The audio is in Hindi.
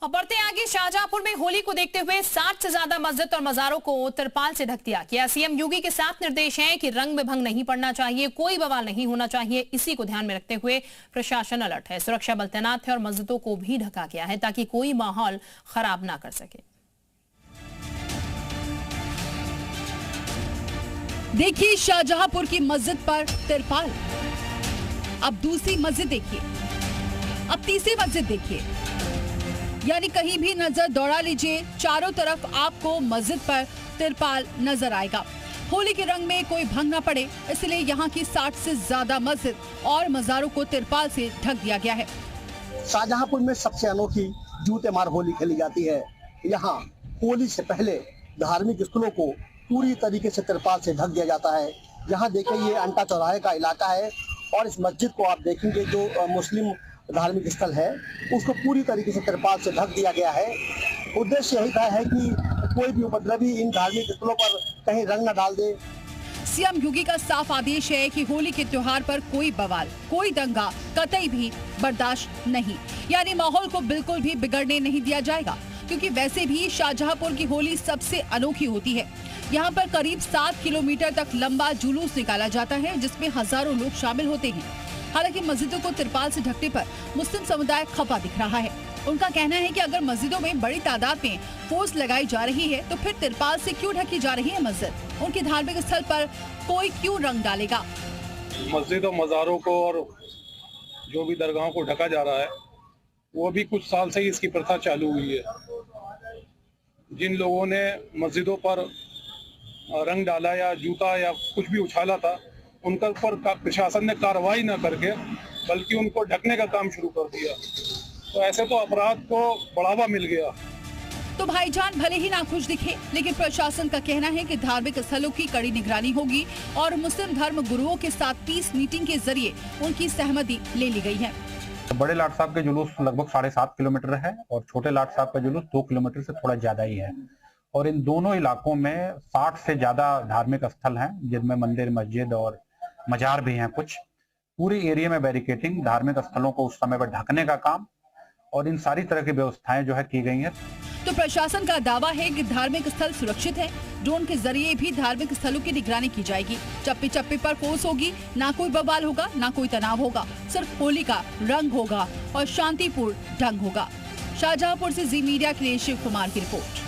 और बढ़ते आगे, शाहजहांपुर में होली को देखते हुए 60 से ज्यादा मस्जिद और मजारों को तिरपाल से ढक दिया गया। सीएम योगी के साफ निर्देश हैं कि रंग में भंग नहीं पड़ना चाहिए, कोई बवाल नहीं होना चाहिए। इसी को ध्यान में रखते हुए प्रशासन अलर्ट है, सुरक्षा बल तैनात है और मस्जिदों को भी ढका गया है ताकि कोई माहौल खराब ना कर सके। देखिए शाहजहांपुर की मस्जिद पर तिरपाल, अब दूसरी मस्जिद देखिए, अब तीसरी मस्जिद देखिए, यानी कहीं भी नजर दौड़ा लीजिए, चारों तरफ आपको मस्जिद पर तिरपाल नजर आएगा। होली के रंग में कोई भंग न पड़े, इसलिए यहाँ की 60 से ज्यादा मस्जिद और मजारों को तिरपाल से ढक दिया गया है। शाहजहांपुर में सबसे अनोखी जूते मार होली खेली जाती है। यहाँ होली से पहले धार्मिक स्थलों को पूरी तरीके से तिरपाल से ढक दिया जाता है। यहाँ देखिए, ये अंटा चौराहे का इलाका है और इस मस्जिद को आप देखेंगे जो मुस्लिम धार्मिक स्थल है उसको पूरी तरीके से तिरपाल से ढक दिया गया है। उद्देश्य यही था है कि कोई भी उपद्रवी इन धार्मिक स्थलों पर कहीं रंग न डाल दे। सीएम योगी का साफ आदेश है कि होली के त्योहार पर कोई बवाल, कोई दंगा कतई भी बर्दाश्त नहीं, यानी माहौल को बिल्कुल भी बिगड़ने नहीं दिया जाएगा। क्योंकि वैसे भी शाहजहांपुर की होली सबसे अनोखी होती है। यहाँ पर करीब 7 किलोमीटर तक लंबा जुलूस निकाला जाता है जिसमें हजारों लोग शामिल होते हैं। हालांकि मस्जिदों को तिरपाल से ढकने पर मुस्लिम समुदाय खफा दिख रहा है। उनका कहना है कि अगर मस्जिदों में बड़ी तादाद में फोर्स लगाई जा रही है तो फिर तिरपाल से क्यों ढकी जा रही है मस्जिद? उनके धार्मिक स्थल पर कोई क्यों रंग डालेगा? मस्जिद और मज़ारों को और जो भी दरगाहों को ढका जा रहा है वो भी कुछ साल से ही इसकी प्रथा चालू हुई है। जिन लोगों ने मस्जिदों पर रंग डाला या जूता या कुछ भी उछाला था, उनका ऊपर प्रशासन ने कार्रवाई न करके बल्कि उनको ढकने का काम शुरू कर दिया। तो ऐसे तो अपराध को बढ़ावा मिल गया। तो भाईजान भले ही नाखुश दिखे, लेकिन प्रशासन का कहना है कि धार्मिक स्थलों की कड़ी निगरानी होगी और मुस्लिम धर्म गुरुओं के साथ पीस मीटिंग के जरिए उनकी सहमति ले ली गई है। बड़े लाट साहब के जुलूस लगभग 7.5 किलोमीटर है और छोटे लाट साहब का जुलूस 2 किलोमीटर से थोड़ा ज्यादा ही है। और इन दोनों इलाकों में 60 से ज्यादा धार्मिक स्थल हैं जिनमें मंदिर, मस्जिद और मजार भी हैं। कुछ पूरे एरिया में बैरिकेटिंग, धार्मिक स्थलों को उस समय पर ढकने का काम और इन सारी तरह की व्यवस्थाएं जो है की गई हैं। तो प्रशासन का दावा है कि धार्मिक स्थल सुरक्षित है। ड्रोन के जरिए भी धार्मिक स्थलों की निगरानी की जाएगी। चप्पे चप्पे पर फोर्स होगी, ना कोई बवाल होगा, ना कोई तनाव होगा, सिर्फ होली का रंग होगा और शांतिपूर्ण ढंग होगा। शाहजहांपुर से जी मीडिया के लिए शिव कुमार की रिपोर्ट।